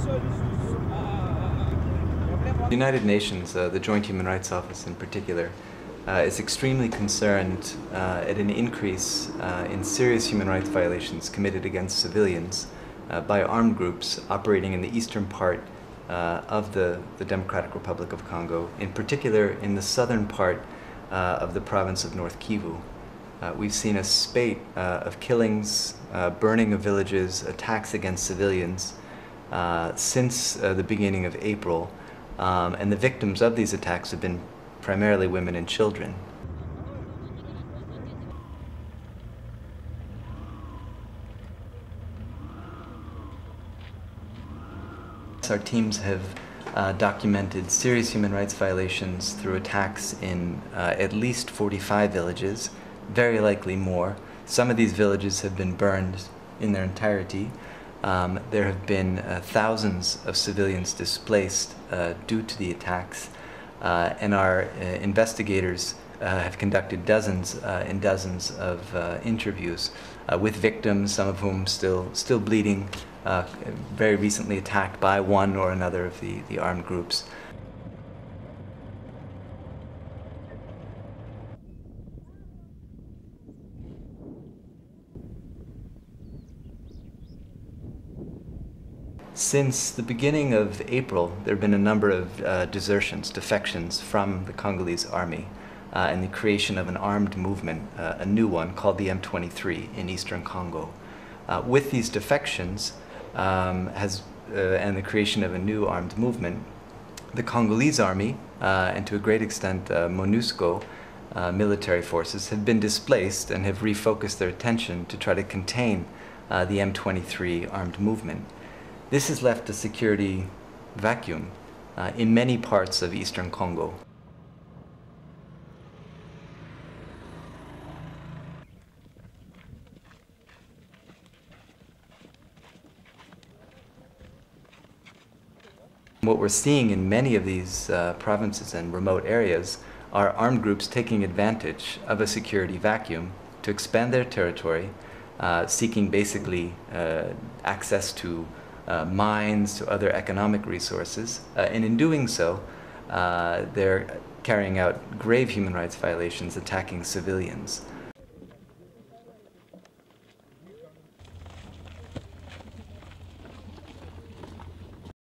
The United Nations, the Joint Human Rights Office in particular, is extremely concerned at an increase in serious human rights violations committed against civilians by armed groups operating in the eastern part of the Democratic Republic of Congo, in particular in the southern part of the province of North Kivu. We've seen a spate of killings, burning of villages, attacks against civilians since the beginning of April, and the victims of these attacks have been primarily women and children. Our teams have documented serious human rights violations through attacks in at least 45 villages, very likely more. Some of these villages have been burned in their entirety. There have been thousands of civilians displaced due to the attacks, and our investigators have conducted dozens and dozens of interviews with victims, some of whom still bleeding, very recently attacked by one or another of the armed groups. Since the beginning of April, there have been a number of desertions, defections from the Congolese army, and the creation of an armed movement, a new one called the M23 in eastern Congo. With these defections and the creation of a new armed movement, the Congolese army, and to a great extent MONUSCO military forces, have been displaced and have refocused their attention to try to contain the M23 armed movement. This has left a security vacuum in many parts of eastern Congo. What we're seeing in many of these provinces and remote areas are armed groups taking advantage of a security vacuum to expand their territory, seeking basically access to mines, to other economic resources, and in doing so, they're carrying out grave human rights violations, attacking civilians.